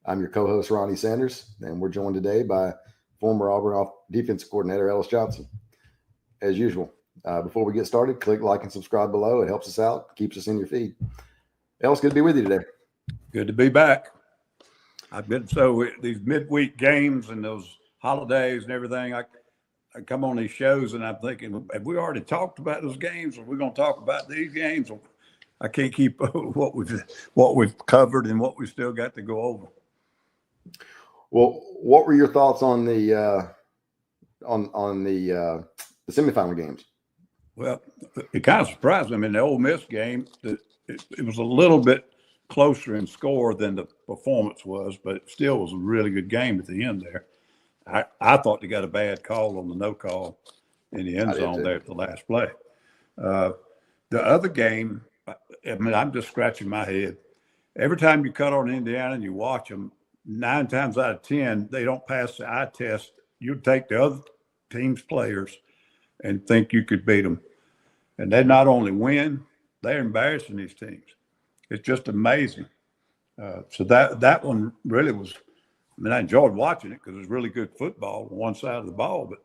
I'm your co-host, Ronnie Sanders, and we're joined today by former Auburn defensive coordinator, Ellis Johnson. As usual, before we get started, click like and subscribe below. It helps us out, keeps us in your feed. Ellis, good to be with you today. Good to be back. I've been these midweek games and those holidays and everything. I come on these shows and I'm thinking, have we already talked about those games? Or are we going to talk about these games? I can't keep what we've covered and what we still got to go over. Well, what were your thoughts on the semifinal games? Well, it kind of surprised me. I mean, the Ole Miss game, it was a little bit closer in score than the performance was, but it still was a really good game at the end there. I thought they got a bad call on the no call in the end zone there at the last play. The other game, I mean, I'm just scratching my head. Every time you cut on Indiana and you watch them, 9 times out of 10, they don't pass the eye test. You take the other team's players and think you could beat them. And they not only win, they're embarrassing these teams. It's just amazing. So that one really was, I mean, I enjoyed watching it because it was really good football on one side of the ball, but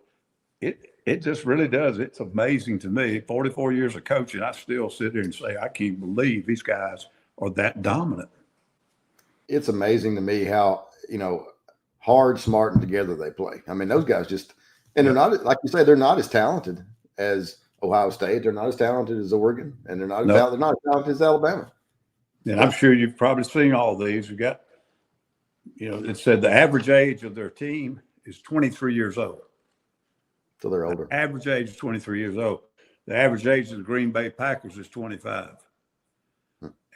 it just really does. It's amazing to me. 44 years of coaching, I still sit there and say, I can't believe these guys are that dominant. It's amazing to me how, hard, smart, and together they play. I mean, those guys just, and they're not, like you say, they're not as talented as Ohio State. They're not as talented as Oregon, and they're not as talented as Alabama. And I'm sure you've probably seen all these. You got, it said the average age of their team is 23 years old. So they're older. The average age is 23 years old. The average age of the Green Bay Packers is 25.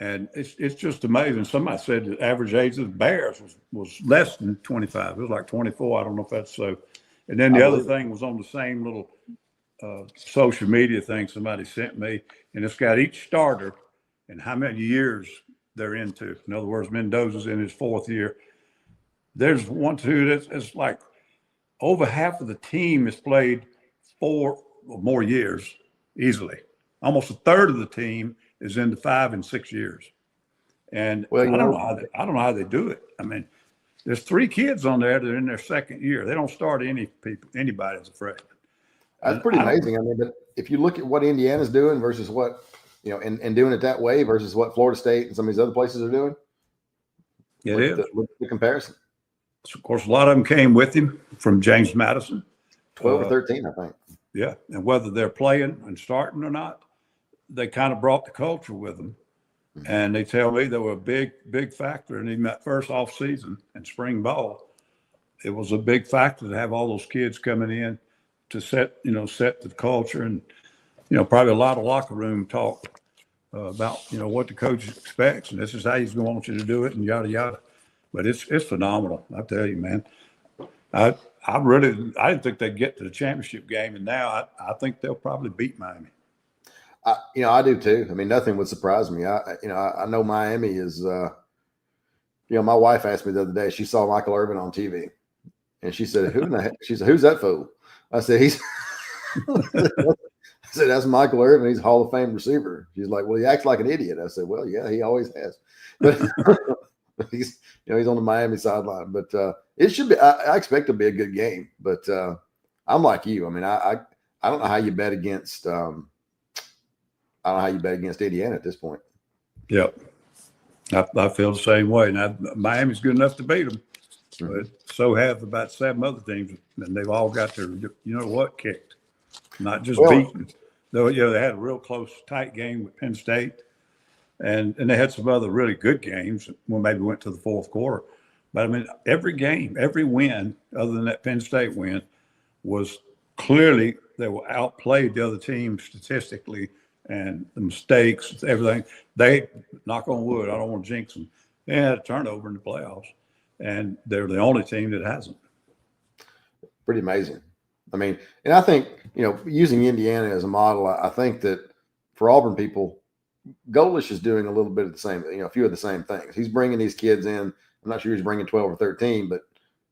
And it's just amazing. Somebody said the average age of the Bears was less than 25. It was like 24. I don't know if that's so. And then the other thing was on the same little social media thing somebody sent me, and it's got each starter and how many years they're into. In other words, Mendoza's in his 4th year. There's 1, 2, that's like over half of the team has played 4 or more years easily. Almost a third of the team is into 5 and 6 years. And I don't know how they do it. I mean, there's 3 kids on there that are in their 2nd year. They don't start anybody as a freshman. That's pretty amazing. I mean, but if you look at what Indiana's doing versus what, and doing it that way versus what Florida State and some of these other places are doing. Look at the comparison. So, of course, a lot of them came with him from James Madison. 12 or 13, I think. Yeah. And whether they're playing and starting or not, they kind of brought the culture with them. Mm-hmm. And they tell me they were a big, big factor. And even that first off season and spring ball, it was a big factor to have all those kids coming in to set the culture and, probably a lot of locker room talk about, what the coach expects. And this is how he's going to want you to do it and yada, yada. But it's phenomenal. I tell you, man, I didn't think they'd get to the championship game. And now I think they'll probably beat Miami. I do too. I mean, nothing would surprise me. I know Miami is, my wife asked me the other day, she saw Michael Irvin on TV and she said, who in the heck? She said, who's that fool? I said, I said, that's Michael Irvin. He's a Hall of Fame receiver. She's like, well, he acts like an idiot. I said, well, yeah, he always has. But he's on the Miami sideline. But it should be. I expect it to be a good game. But I'm like you. I mean, I don't know how you bet against. I don't know how you bet against Indiana at this point. Yep, I feel the same way. Now Miami's good enough to beat them, but so have about 7 other teams, and they've all got their kicked, not just beaten. Though they had a real close, tight game with Penn State, and they had some other really good games. Well, maybe went to the 4th quarter, but I mean, every game, every win, other than that Penn State win, was clearly they were outplayed the other team statistically, and the mistakes, everything. They, knock on wood, I don't want to jinx them. They had a turnover in the playoffs, and they're the only team that hasn't. Pretty amazing. I mean, and I think, using Indiana as a model, I think that for Auburn people, Golish is doing a little bit of the same, a few of the same things. He's bringing these kids in. I'm not sure he's bringing 12 or 13, but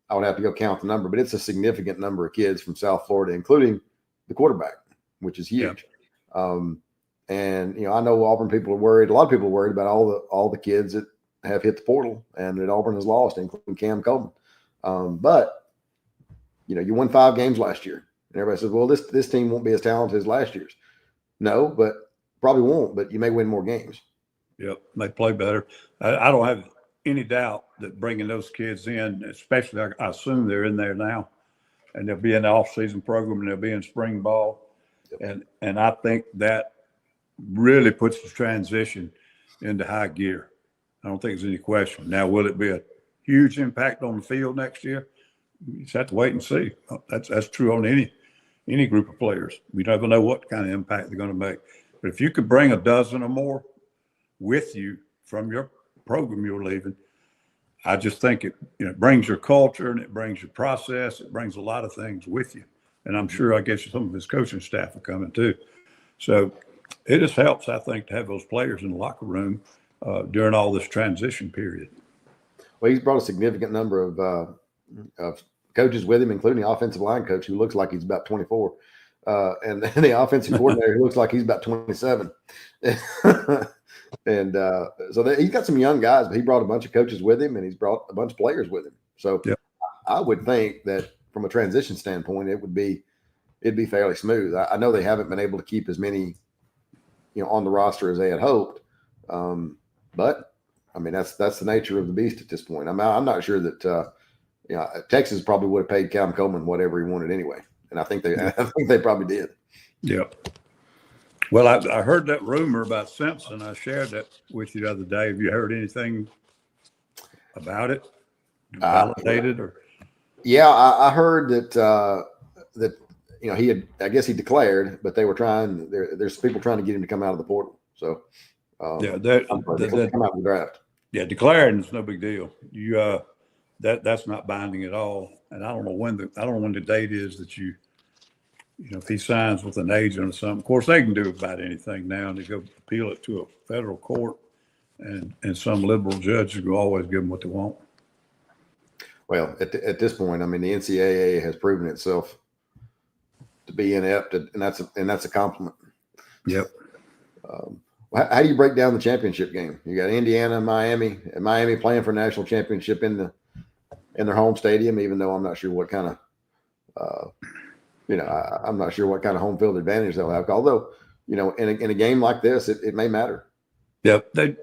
I would have to go count the number. But it's a significant number of kids from South Florida, including the quarterback, which is huge. Yeah. And I know Auburn people are worried. A lot of people are worried about all the kids that have hit the portal and that Auburn has lost, including Cam Coleman. But you won 5 games last year, and everybody says, well, this team won't be as talented as last year's. No, but probably won't. But you may win more games. Yep, they play better. I don't have any doubt that bringing those kids in, especially I assume they're in there now, and they'll be in the off-season program and they'll be in spring ball, and I think that really puts the transition into high gear. I don't think there's any question. Now, will it be a huge impact on the field next year? You just have to wait and see. That's true on any group of players. We never know what kind of impact they're going to make. But if you could bring a dozen or more with you from your program you're leaving, I just think it brings your culture and it brings your process. It brings a lot of things with you. And I'm sure, I guess, some of his coaching staff are coming too. So it just helps, I think, to have those players in the locker room during all this transition period. Well, he's brought a significant number of coaches with him, including the offensive line coach who looks like he's about 24. And the offensive coordinator who looks like he's about 27. And so he's got some young guys, but he brought a bunch of coaches with him, and he's brought a bunch of players with him. So I would think that from a transition standpoint, it'd be fairly smooth. I know they haven't been able to keep as many, on the roster as they had hoped. But I mean, that's the nature of the beast at this point. I'm not sure that Texas probably would have paid Cam Coleman whatever he wanted anyway, and I think they probably did. Yeah. Well, I heard that rumor about Simpson. I shared that with you the other day. Have you heard anything about it? Validated or? Yeah, I heard that I guess he declared, but they were trying. There's people trying to get him to come out of the portal. So that come out of the draft. Yeah, declaring is no big deal. You that's not binding at all. And I don't know when the date is that if he signs with an agent or something. Of course, they can do about anything now, and they go appeal it to a federal court, and some liberal judge will always give them what they want. Well, at this point, I mean, the NCAA has proven itself to be inept, and that's a compliment. Yep. How do you break down the championship game? You got Indiana, Miami, and Miami playing for a national championship in their home stadium, even though I'm not sure what kind of I'm not sure what kind of home field advantage they'll have. Although, in a game like this, it may matter. Yeah, they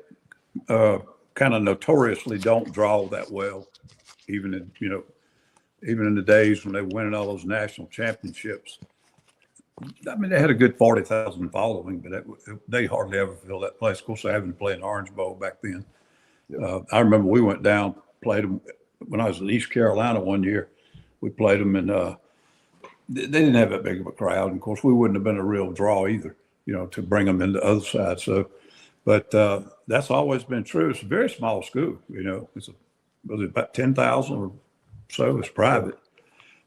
kind of notoriously don't draw that well, even in the days when they were winning all those national championships. I mean, they had a good 40,000 following, but they hardly ever fill that place. Of course, they happened to play in the Orange Bowl back then. Yep. I remember we went down, played them when I was in East Carolina one year. We played them, and they didn't have that big of a crowd. And of course, we wouldn't have been a real draw either, to bring them into the other side. So, but that's always been true. It's a very small school. Was it about 10,000 or so? It's private.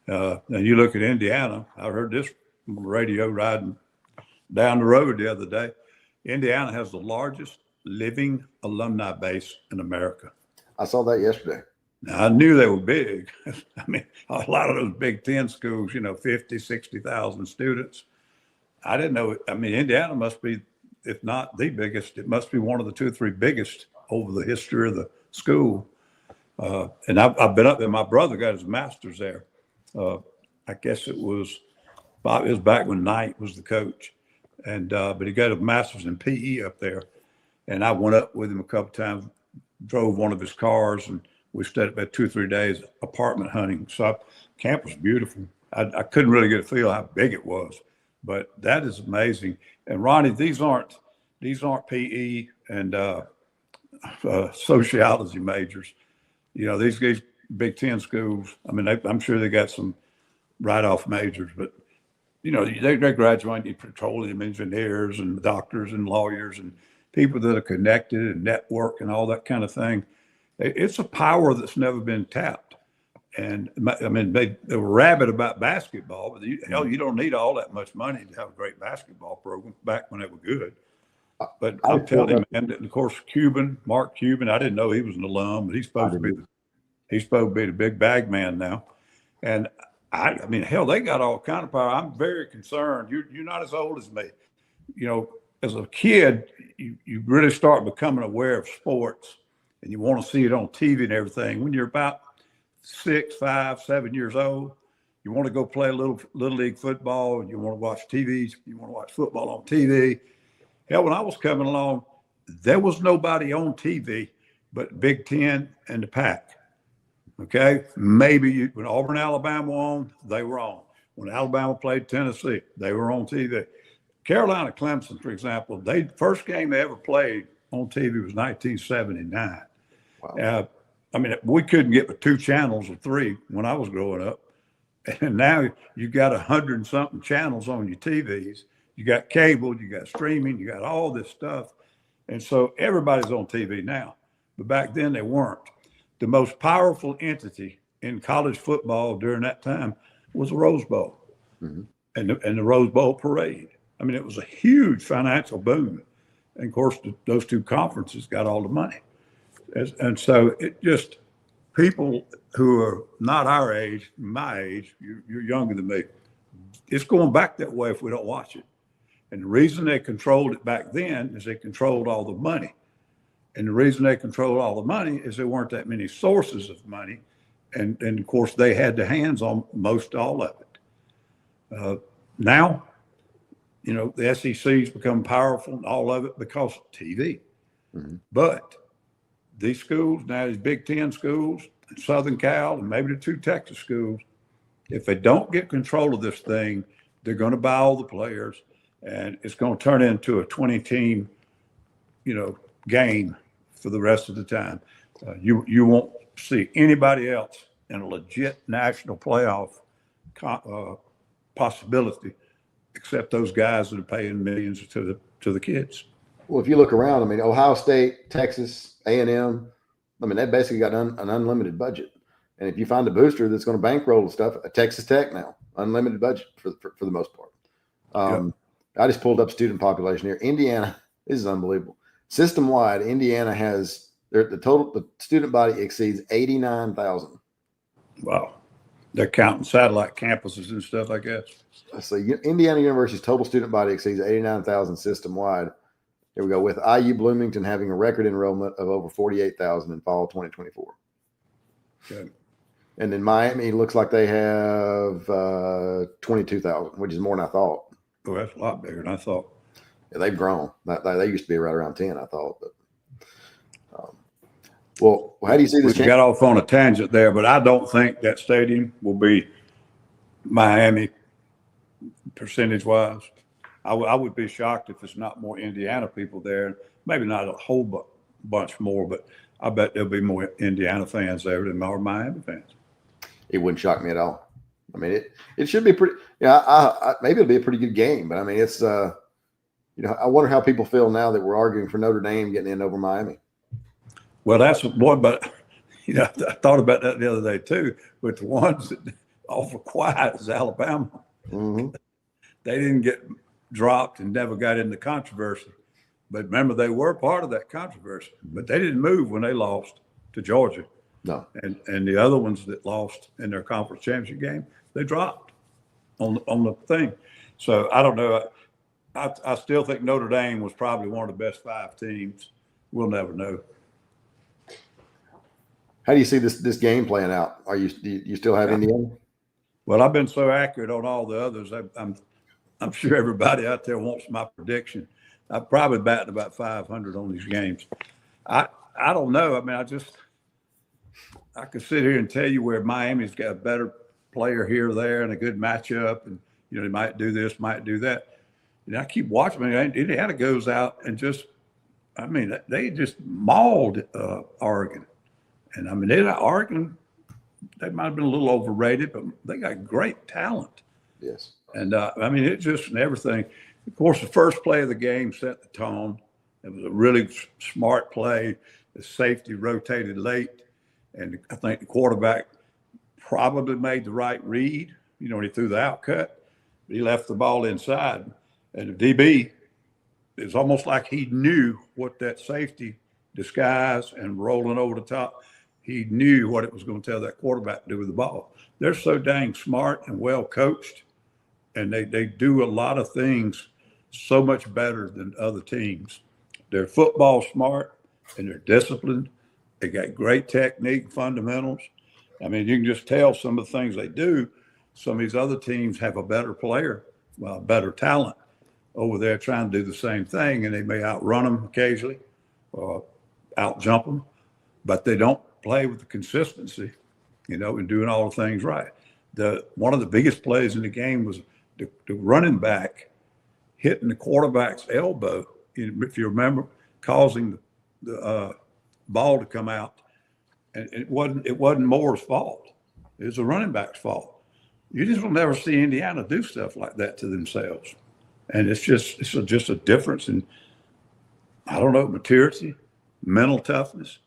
And you look at Indiana. I heard this on the radio riding down the road the other day. Indiana has the largest living alumni base in America. I saw that yesterday. Now, I knew they were big. I mean, a lot of those Big Ten schools, 50, 60,000 students. I didn't know it. I mean, Indiana must be, if not the biggest, it must be one of the 2 or 3 biggest over the history of the school. And I've been up there. My brother got his master's there. I guess it was back when Knight was the coach. And but he got a master's in PE up there. And I went up with him a couple times, drove one of his cars, and we stayed about 2 or 3 days apartment hunting. So camp was beautiful. I couldn't really get a feel how big it was, but that is amazing. And Ronnie, these aren't PE and sociology majors. These Big Ten schools. I mean, I'm sure they got some write-off majors, but they graduate petroleum engineers and doctors and lawyers and people that are connected and network and all that kind of thing. It's a power that's never been tapped. And I mean, they were rabid about basketball, but you don't need all that much money to have a great basketball program back when they were good. But I'm telling you, man, of course, Mark Cuban, I didn't know he was an alum, but he's supposed to be the big bag man now. And I mean, hell, they got all kind of power. I'm very concerned. You're not as old as me. As a kid, you really start becoming aware of sports and you want to see it on TV and everything. When you're about 6, 5, 7 years old, you want to go play a little league football, and you want to watch TV. You want to watch football on TV. Hell, when I was coming along, there was nobody on TV but Big Ten and the Pac. Okay, maybe when Auburn, Alabama were on, they were on. When Alabama played Tennessee, they were on TV. Carolina, Clemson, for example, first game they ever played on TV was 1979. Wow. I mean, we couldn't get but 2 channels or 3 when I was growing up. And now you got 100-something channels on your TVs. You got cable, you got streaming, you got all this stuff. And so everybody's on TV now. But back then they weren't. The most powerful entity in college football during that time was the Rose Bowl and the Rose Bowl parade. I mean, it was a huge financial boom. And of course, those 2 conferences got all the money. And so it just, people who are not our age, my age, you're younger than me, it's going back that way if we don't watch it. And the reason they controlled it back then is they controlled all the money. And the reason they controlled all the money is there weren't that many sources of money. And of course, they had their hands on most all of it. Now, you know, the SEC's become powerful and all of it because of TV. But these schools, now these Big Ten schools, Southern Cal, and maybe the 2 Texas schools, if they don't get control of this thing, they're going to buy all the players, and it's going to turn into a 20-team, you know, game for the rest of the time. You won't see anybody else in a legit national playoff possibility except those guys that are paying millions to the kids. Well, if you look around, I mean, Ohio State, Texas, A&M, I mean, they basically got an unlimited budget. And if you find a booster that's going to bankroll the stuff, a Texas Tech now, unlimited budget for the most part. I just pulled up student population here. Indiana, this is unbelievable. System-wide, Indiana has the student body exceeds 89,000. Wow. They're counting satellite campuses and stuff, I guess. So Indiana University's total student body exceeds 89,000 system-wide. Here we go, with IU Bloomington having a record enrollment of over 48,000 in fall 2024. Okay. And then Miami looks like they have 22,000, which is more than I thought. Oh, that's a lot bigger than I thought. Yeah, they've grown. They used to be right around 10, I thought. But well, how do you see this? We got off on a tangent there, but I don't think that stadium will be Miami percentage-wise. I would be shocked if it's not more Indiana people there. Maybe not a whole bunch more, but I bet there'll be more Indiana fans there than more Miami fans. It wouldn't shock me at all. I mean, it should be pretty. Yeah, maybe it'll be a pretty good game, but I mean, it's you know, I wonder how people feel now that we're arguing for Notre Dame getting in over Miami. Well, that's one, but you know, I thought about that the other day too. But the ones that awful quiet is Alabama. Mm-hmm. They didn't get dropped and never got into controversy. But remember, they were part of that controversy. But they didn't move when they lost to Georgia. No. And the other ones that lost in their conference championship game, they dropped on the thing. So I don't know. I still think Notre Dame was probably one of the best 5 teams. We'll never know. How do you see this game playing out? Do you still have Indiana? Well, I've been so accurate on all the others. I'm sure everybody out there wants my prediction. I'm probably batting about 500 on these games. I don't know. I mean, I could sit here and tell you where Miami's got a better player here or there and a good matchup, and you know they might do this, might do that. And I keep watching. I mean, Indiana goes out and they just mauled Oregon, and I mean, Oregon. They might have been a little overrated, but they got great talent. Yes. And I mean, it just and everything. Of course, the first play of the game set the tone. It was a really smart play. The safety rotated late, and I think the quarterback probably made the right read. You know, when he threw the outcut, he left the ball inside, and the DB is almost like he knew what that safety disguise and rolling over the top. He knew what it was going to tell that quarterback to do with the ball. They're so dang smart and well coached, and they do a lot of things so much better than other teams. They're football smart, and they're disciplined, They got great technique, fundamentals. I mean, you can just tell some of the things they do. Some of these other teams have a better player, better talent over there trying to do the same thing, and they may outrun them occasionally, out jump them, but they don't play with the consistency, and doing all the things right. One of the biggest plays in the game was the running back hitting the quarterback's elbow, if you remember, causing the ball to come out, and it wasn't Moore's fault. It was the running back's fault. You just will never see Indiana do stuff like that to themselves, and it's just a difference in, I don't know, maturity, mental toughness,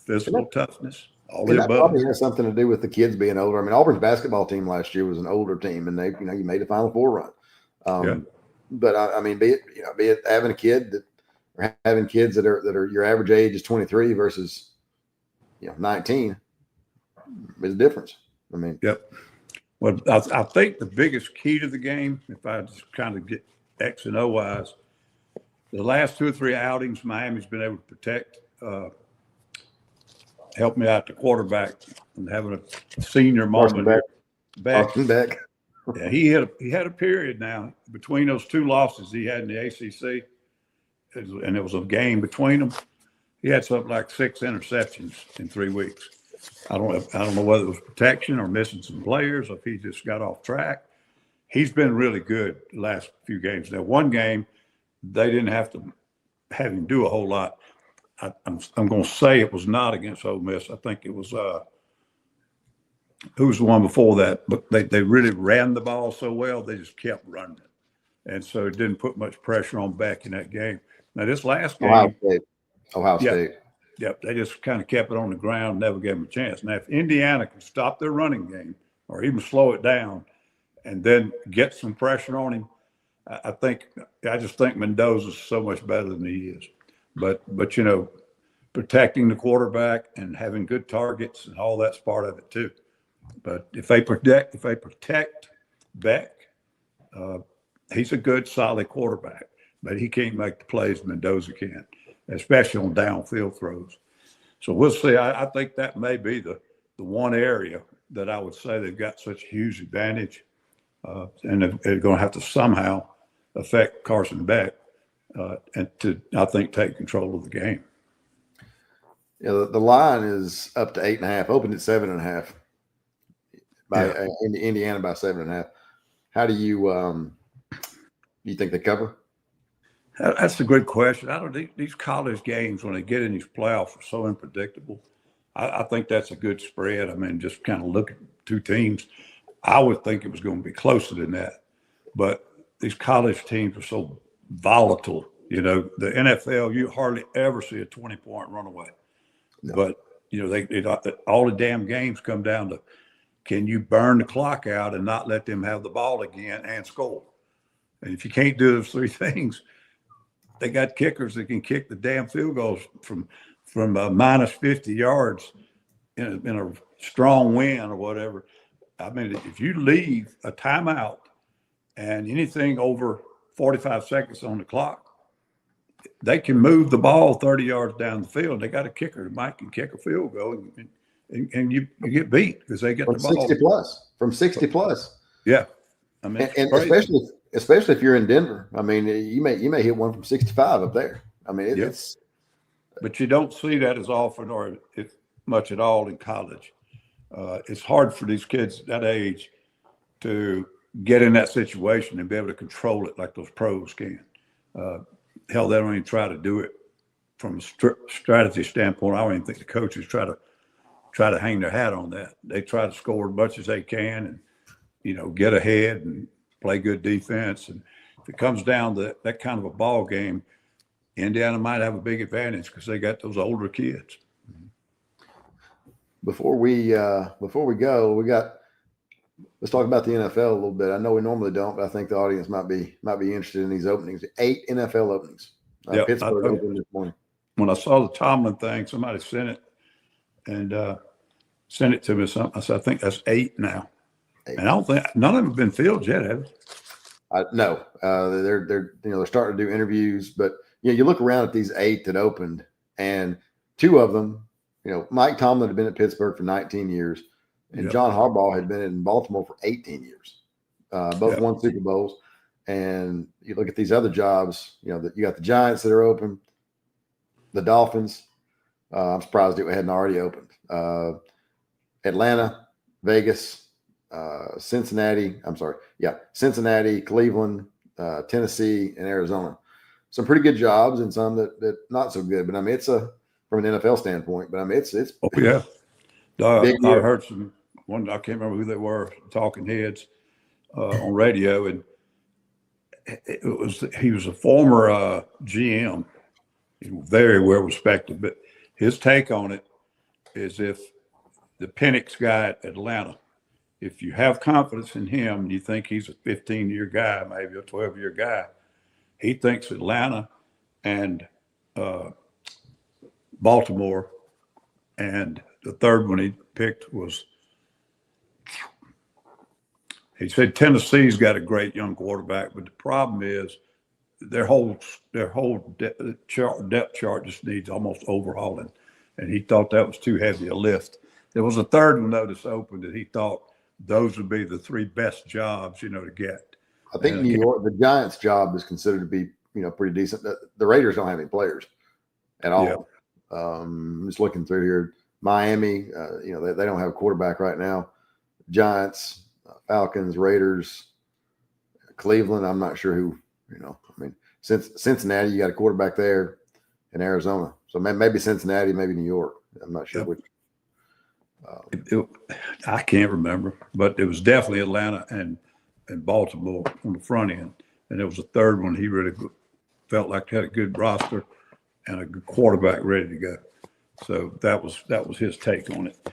physical toughness, all the And that above. probably has something to do with the kids being older. I mean, Auburn's basketball team last year was an older team, and they, you made a Final Four run. Yeah. But I mean, be it having a kid that, or having kids that are your average age is 23 versus 19, is a difference. I mean, Yep. Well, I think the biggest key to the game, if I just kind of get X and O wise, the last 2 or 3 outings, Miami's been able to protect, help me out, the quarterback, and having a senior moment. Back. Yeah, he had a period now between those 2 losses he had in the ACC, and it was a game between them. He had something like 6 interceptions in 3 weeks. I don't know whether it was protection or missing some players, or if he just got off track. He's been really good the last few games. Now, one game they didn't have to have him do a whole lot. I'm going to say it was not against Ole Miss. I think it was who was the one before that? But they really ran the ball so well, they just kept running it. And so it didn't put much pressure on Beck in that game. Now, this last game. Ohio State. Yep, they just kind of kept it on the ground, never gave them a chance. Now, if Indiana can stop their running game or even slow it down and then get some pressure on him, I just think Mendoza's so much better than he is. But protecting the quarterback and having good targets and all that's part of it too. But if they protect Beck, he's a good, solid quarterback, but he can't make the plays Mendoza can, especially on downfield throws. So we'll see. I think that may be the one area that I would say they've got such a huge advantage, and they're going to have to somehow affect Carson Beck and to, I think, take control of the game. Yeah, the line is up to 8.5, opened at 7.5 by Indiana by 7.5. How do you think they cover? That's a good question. I don't think these college games, when they get in these playoffs, are so unpredictable. I think that's a good spread. I mean, just kind of look at 2 teams. I would think it was going to be closer than that. But these college teams are so volatile. The NFL, you hardly ever see a 20-point runaway. No. But, all the damn games come down to, can you burn the clock out and not let them have the ball again and score? And if you can't do those 3 things, they got kickers that can kick the damn field goals from minus 50 yards in a strong wind or whatever. I mean, if you leave a timeout and anything over 45 seconds on the clock, they can move the ball 30 yards down the field. They got a kicker that might can kick a field goal, and you get beat because they get from the ball 60 plus. From 60 plus. Yeah, I mean, and especially if you're in Denver. I mean, you may hit one from 65 up there. I mean, it's. But you don't see that as often or much at all in college. It's hard for these kids at that age to get in that situation and be able to control it like those pros can. Hell, they don't even try to do it from a strategy standpoint. I don't even think the coaches try to hang their hat on that. They try to score as much as they can and, get ahead and play good defense. And if it comes down to that kind of a ball game, Indiana might have a big advantage because they got those older kids. Before we go, let's talk about the NFL a little bit. I know we normally don't, but I think the audience might be interested in these openings. 8 NFL openings. Pittsburgh opened this morning. When I saw the Tomlin thing, somebody sent it and sent it to me. I said, I think that's 8 now. 8. And I don't think none of them have been filled yet, have they? No, they're starting to do interviews, but you look around at these 8 that opened, and 2 of them Mike Tomlin had been at Pittsburgh for 19 years, and Yep. John Harbaugh had been in Baltimore for 18 years. Both Yep. won Super Bowls. And you look at these other jobs, that you got the Giants that are open, the Dolphins. I'm surprised it hadn't already opened. Atlanta, Vegas, Cincinnati, Cleveland, Tennessee, and Arizona. Some pretty good jobs and some that not so good. But I mean, it's from an NFL standpoint. But I mean, it's Oh yeah. big I year. heard one. I can't remember who they were, talking heads on radio, and he was a former GM, very well respected. But his take on it is, if the Penix guy at Atlanta, if you have confidence in him and you think he's a 15-year guy, maybe a 12-year guy, he thinks Atlanta and Baltimore, and the third one he picked was, he said Tennessee's got a great young quarterback, but the problem is their whole depth chart just needs almost overhauling, and he thought that was too heavy a lift. There was a third one notice open that he thought those would be the three best jobs, to get. I think New York, the Giants' job is considered to be, pretty decent. The Raiders don't have any players at all. Yeah. I'm just looking through here. Miami, they don't have a quarterback right now. Giants, Falcons, Raiders, Cleveland. I'm not sure who. Since Cincinnati, you got a quarterback there, in Arizona. So maybe Cincinnati, maybe New York. I'm not sure which. I can't remember, but it was definitely Atlanta and Baltimore on the front end, and there was a third one he really felt like had a good roster and a good quarterback ready to go. So that was his take on it.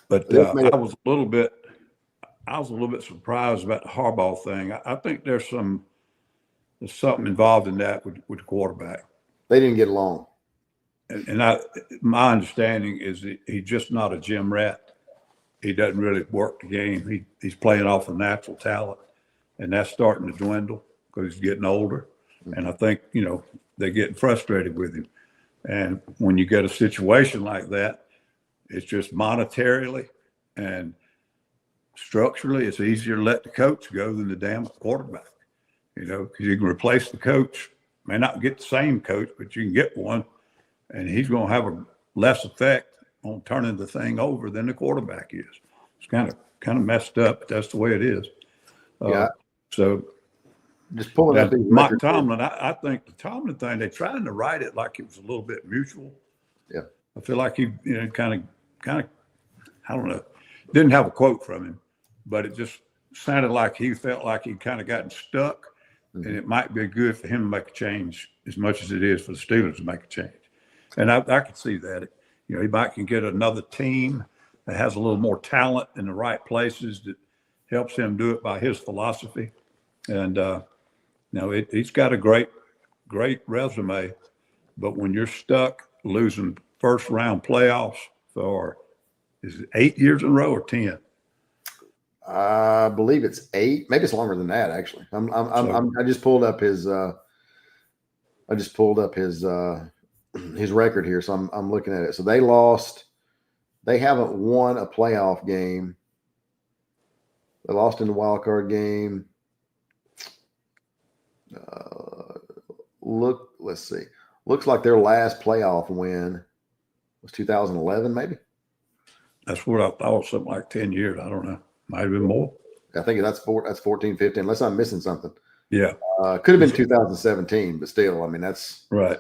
But I was a little bit surprised about the Harbaugh thing. I think there's something involved in that with the quarterback. They didn't get along. And my understanding is that he's just not a gym rat. He doesn't really work the game. He's playing off of natural talent, and that's starting to dwindle because he's getting older. And I think, they're getting frustrated with him. And when you get a situation like that, it's just monetarily and structurally, it's easier to let the coach go than the damn quarterback, because you can replace the coach. May not get the same coach, but you can get one, and he's going to have a less effect on turning the thing over than the quarterback is. It's kind of messed up, but that's the way it is. Yeah. So just pulling up these Mike Tomlin, I think the Tomlin thing, they're trying to write it like it was a little bit mutual. Yeah. I feel like he, kind of, I don't know, didn't have a quote from him, but it just sounded like he felt like he'd kind of gotten stuck, and it might be good for him to make a change as much as it is for the Steelers to make a change. And I could see that. He might can get another team that has a little more talent in the right places that helps him do it by his philosophy. And, he's got a great resume, but when you're stuck losing first round playoffs for, is it 8 years in a row or 10? I believe it's 8. Maybe it's longer than that. Actually, I just pulled up his. His record here, so I'm looking at it. So they haven't won a playoff game. They lost in the wild card game. Let's see. Looks like their last playoff win was 2011, maybe. That's what I thought, something like 10 years. I don't know. Might have been more. I think that's 14, 15, unless I'm missing something. Yeah. Could have been 2017, but still, that's right.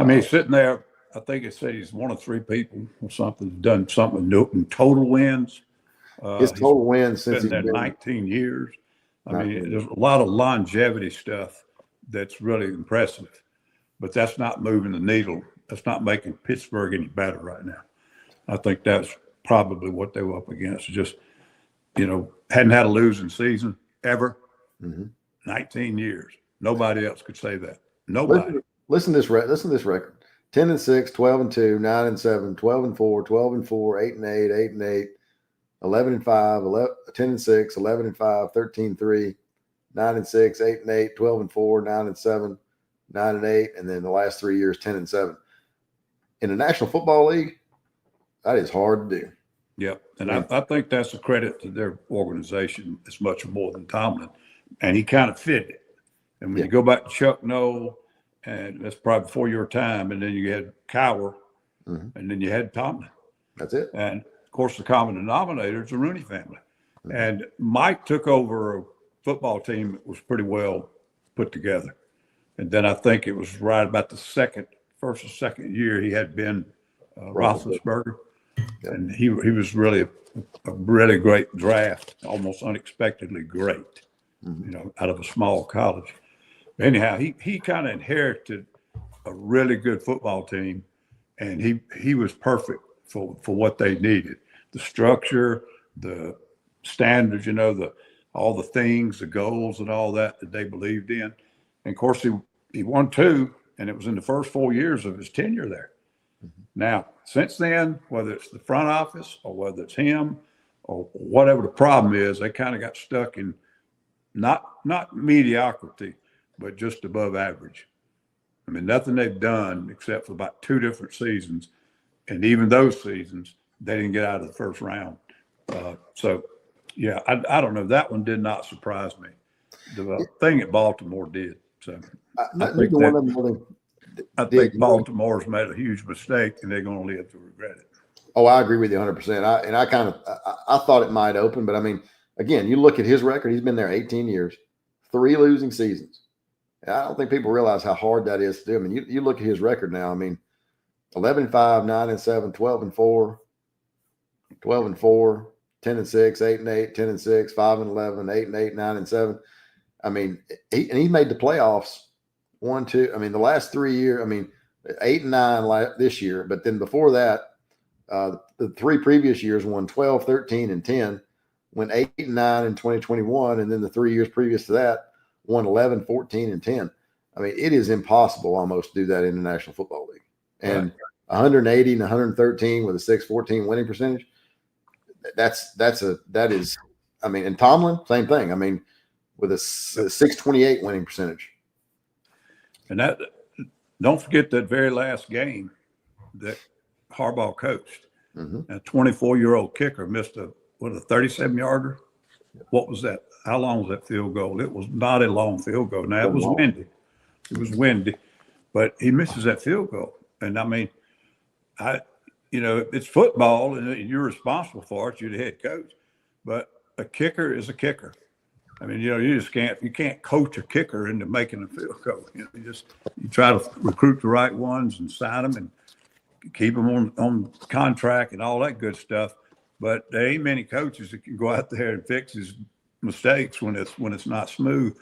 He's sitting there. I think it said he's one of 3 people or something done something in total wins. His total wins since he's been there 19 years. There's a lot of longevity stuff that's really impressive, but that's not moving the needle. That's not making Pittsburgh any better right now. I think that's probably what they were up against. Just, hadn't had a losing season ever. 19 years. Nobody else could say that. Nobody. Listen to this record. 10-6, 12-2, 9-7, 12-4, 12-4, 8-8, 8-8, 11-5, 10-6, 11-5, 13-3, 9-6, 8-8, 12-4, 9-7, 9-8, and then the last 3 years 10-7. in the National Football League, that is hard to do. Yep. And I think that's a credit to their organization as much or more than Tomlin. And he kind of fit it. And when you go back to Chuck Noll, and that's probably before your time, and then you had Cowher, and then you had Tomlin. That's it. And of course, the common denominator is the Rooney family. And Mike took over a football team that was pretty well put together. And then I think it was right about the first or second year he had Ben Roethlisberger. And he was really a really great draft, almost unexpectedly great, out of a small college. Anyhow, he kind of inherited a really good football team, and he was perfect for what they needed. The structure, the standards, all the things, the goals and all that they believed in. And of course, he won 2, and it was in the first 4 years of his tenure there. Now, since then, whether it's the front office or whether it's him or whatever the problem is, they kind of got stuck in not mediocrity, but just above average. I mean, nothing they've done except for about 2 different seasons. And even those seasons, they didn't get out of the first round. So, yeah, I don't know. That one did not surprise me. The thing at Baltimore did. So I think Baltimore's made a huge mistake, and they're going to live to regret it. Oh, I agree with you 100%. I thought it might open, but I mean, again, you look at his record. He's been there 18 years, 3 losing seasons. And I don't think people realize how hard that is to do. I mean, you look at his record now. I mean, 11-5, 9-7, 12-4, 12-4, 10-6, 8-8, 10-6, 5-11, 8-8, 9-7. I mean, he made the playoffs 1, 2. I mean, the last 3 years. I mean, 8-9 this year, but then before that, the 3 previous years won 12, 13, and 10. Went 8-9 in 2021, and then the 3 years previous to that won 11, 14, and 10. I mean, it is impossible almost to do that in the National Football League. And 180 and 113 with a 614 winning percentage. That is. I mean, and Tomlin, same thing. I mean, with a 628 winning percentage. And that, don't forget that very last game that Harbaugh coached. A 24-year-old kicker missed a 37-yarder. What was that? How long was that field goal? It was not a long field goal. Now, it was windy. It was windy, but he misses that field goal. And I mean, it's football, and you're responsible for it. You're the head coach, but a kicker is a kicker. I mean, you can't coach a kicker into making a field goal. You try to recruit the right ones and sign them and keep them on contract and all that good stuff. But there ain't many coaches that can go out there and fix his mistakes when it's not smooth,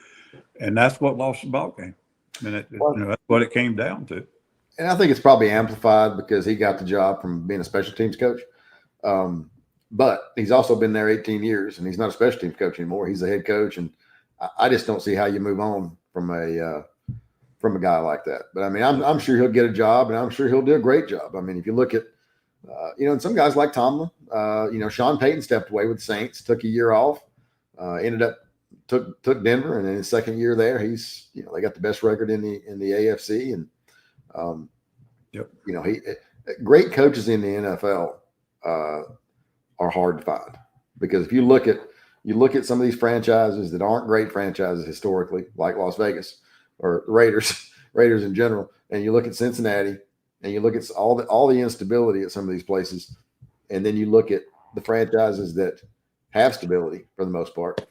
and that's what lost the ball game. I mean, that's what it came down to. And I think it's probably amplified because he got the job from being a special teams coach. But he's also been there 18 years, and he's not a special teams coach anymore. He's a head coach, and I just don't see how you move on from a guy like that. But I mean, I'm sure he'll get a job, and I'm sure he'll do a great job. I mean, if you look at and some guys like Tomlin, Sean Payton stepped away with the Saints, took a year off, ended up took Denver, and in his second year there, he's they got the best record in the AFC, and great coaches in the NFL are hard to find, because if you look at some of these franchises that aren't great franchises historically, like Las Vegas or the Raiders in general, and you look at Cincinnati, and you look at all the instability at some of these places, and then you look at the franchises that have stability for the most part.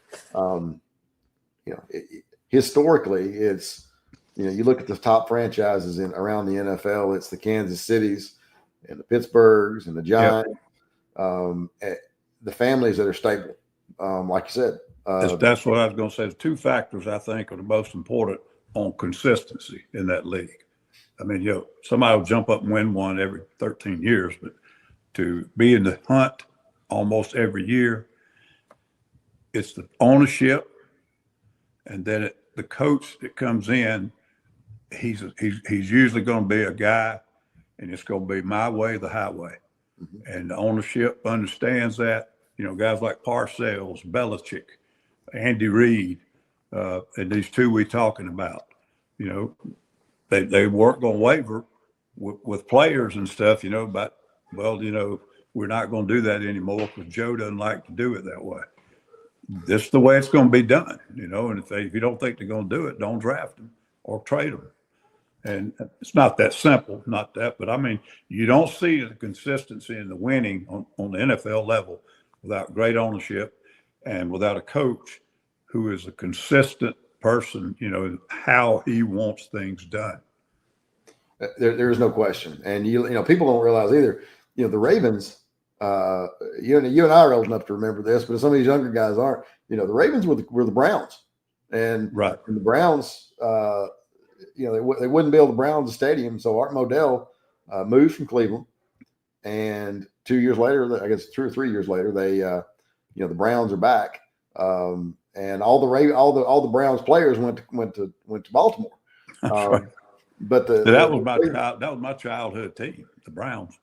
Historically, it's you look at the top franchises around the NFL. It's the Kansas Cities and the Pittsburghs and the Giants, the families that are stable. Like you said, that's what I was going to say. The 2 factors I think are the most important on consistency in that league. I mean, somebody will jump up and win one every 13 years, but to be in the hunt almost every year, it's the ownership, and then the coach that comes in, he's usually going to be a guy, and it's going to be my way, the highway. And the ownership understands that. Guys like Parcells, Belichick, Andy Reid, and these 2 we're talking about, they weren't going to waver with players and stuff, about, well, we're not going to do that anymore because Joe doesn't like to do it that way. This is the way it's going to be done, and if you don't think they're going to do it, don't draft them or trade them. And it's not that simple, not that, but I mean, you don't see the consistency in the winning on the NFL level without great ownership and without a coach who is a consistent person, how he wants things done. There is no question. And people don't realize either, the Ravens, you and I are old enough to remember this, but some of these younger guys aren't. The Ravens were the Browns, and right. And the Browns, they wouldn't build the Browns a stadium, so Art Modell moved from Cleveland, and 2 years later, I guess 2 or 3 years later, they, the Browns are back, and all the Browns players went to Baltimore. Right. But that was my childhood team, the Browns.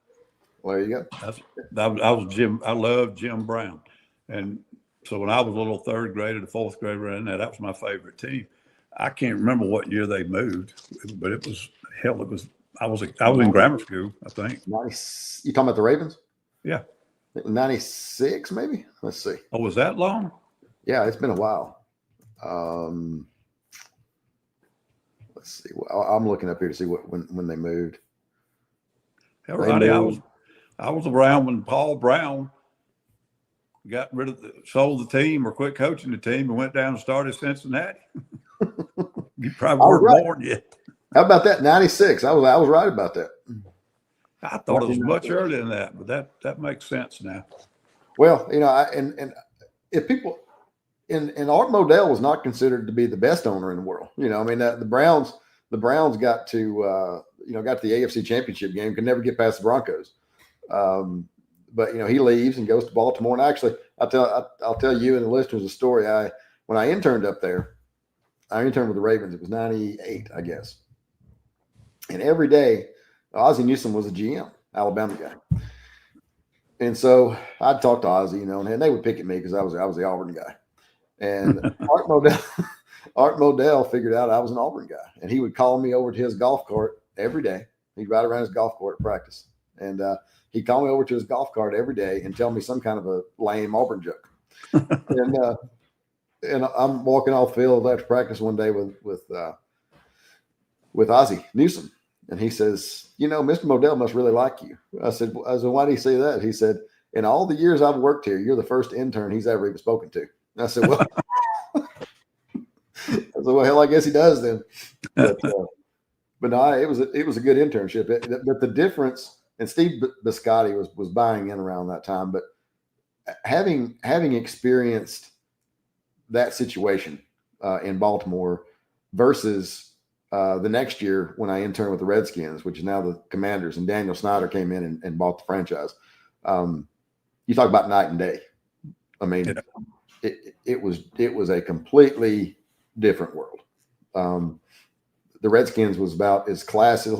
Well, there you go. I loved Jim Brown, and so when I was a little third grader to fourth grader, that was my favorite team. I can't remember what year they moved, but it was I was in grammar school, I think. You talking about the Ravens? Yeah. 96, maybe. Let's see. Oh, was that long? Yeah, it's been a while. Let's see. I'm looking up here to see when they moved. Hell, Roddy, I was around when Paul Brown got sold the team or quit coaching the team and went down and started Cincinnati. You probably weren't born yet. How about that? 96. I was right about that. I thought it was much earlier than that, but that makes sense now. Well, and if people and Art Modell was not considered to be the best owner in the world. The Browns got to got to the AFC Championship game, could never get past the Broncos. But he leaves and goes to Baltimore. And actually, I'll tell you and the listeners a story. When I interned up there, I interned with the Ravens. It was 98, I guess. And every day, Ozzie Newsome was a GM, Alabama guy. And so I'd talk to Ozzie, and they would pick at me because I was the Auburn guy. And Art Modell figured out I was an Auburn guy, and he would call me over to his golf cart every day. He'd ride around his golf cart at practice, and he'd call me over to his golf cart every day and tell me some kind of a lame Auburn joke. And I'm walking off field after practice one day with Ozzie Newsome, and he says, Mr. Modell must really like you. I said, why do you say that? He said, in all the years I've worked here, you're the first intern he's ever even spoken to. And I said, well, hell, I guess he does then. But no, it was a good internship. But the difference, and Steve Biscotti was buying in around that time, but having experienced that situation in Baltimore versus the next year when I interned with the Redskins, which is now the Commanders, and Daniel Snyder came in and bought the franchise. You talk about night and day. I mean, yeah. it was a completely different world. The Redskins was about as classy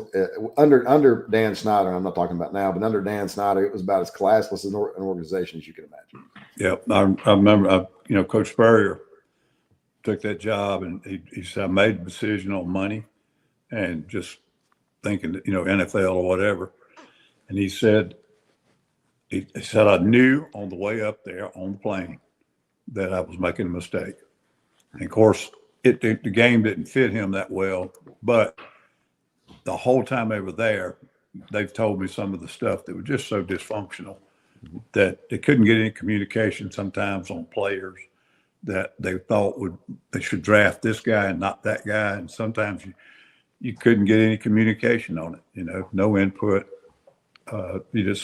under Dan Snyder. I'm not talking about now, but under Dan Snyder, it was about as classless an organization as you can imagine. Yeah, I remember. Coach Spurrier took that job, and he said, I made a decision on money, and just thinking that NFL or whatever. And he said, I knew on the way up there on the plane that I was making a mistake. And of course, the game didn't fit him that well, but the whole time they were there, they've told me some of the stuff that was just so dysfunctional that they couldn't get any communication sometimes on players that they thought they should draft this guy and not that guy. And sometimes you couldn't get any communication on it, no input. You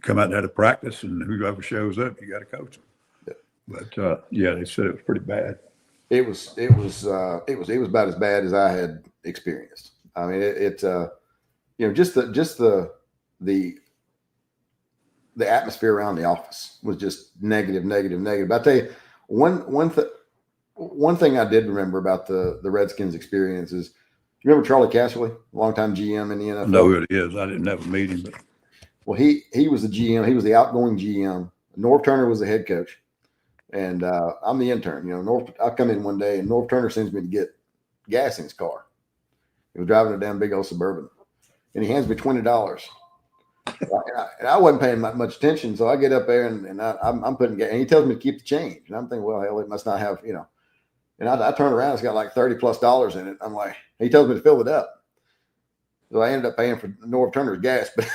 come out there to practice, and whoever shows up, you got to coach them. But they said it was pretty bad. It was about as bad as I had experienced. I mean, just the atmosphere around the office was just negative. But I tell you, one thing I did remember about the Redskins experience is, you remember Charlie Casserly, longtime GM in the NFL? I know who it is. I didn't ever meet him, but well, he was the GM. He was the outgoing GM. Norv Turner was the head coach. And I'm the intern. I come in one day, and Norv Turner sends me to get gas in his car. He was driving a damn big old Suburban. and he hands me $20. And I wasn't paying much attention, so I get up there and I'm putting gas, and he tells me to keep the change, and I'm thinking, well, hell, it must not have, And I turn around, it's got like $30+ in it. I'm like, he tells me to fill it up, so I ended up paying for Norv Turner's gas. But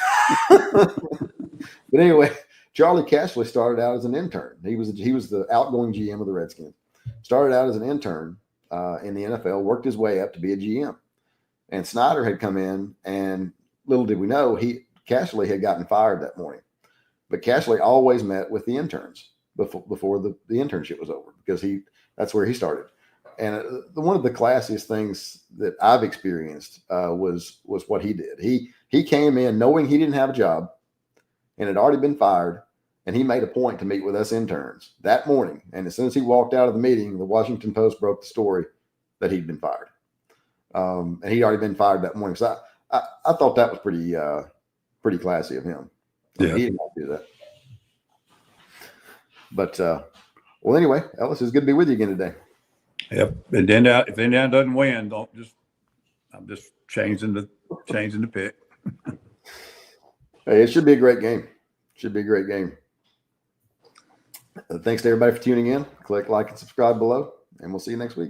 but anyway, Charlie Cashley started out as an intern. He was the outgoing GM of the Redskins. Started out as an intern in the NFL, worked his way up to be a GM. And Snyder had come in, and little did we know, Cashley had gotten fired that morning. But Cashley always met with the interns before the internship was over, because that's where he started. And one of the classiest things that I've experienced was what he did. He came in knowing he didn't have a job and had already been fired, and he made a point to meet with us interns that morning. And as soon as he walked out of the meeting, the Washington Post broke the story that he'd been fired. And he'd already been fired that morning. So I thought that was pretty classy of him. Yeah. He didn't have to do that. But well, anyway, Ellis, it's good to be with you again today. Yep. And then if Indiana doesn't win, I'm just changing the pick. Hey, it should be a great game. Thanks to everybody for tuning in. Click like and subscribe below, and we'll see you next week.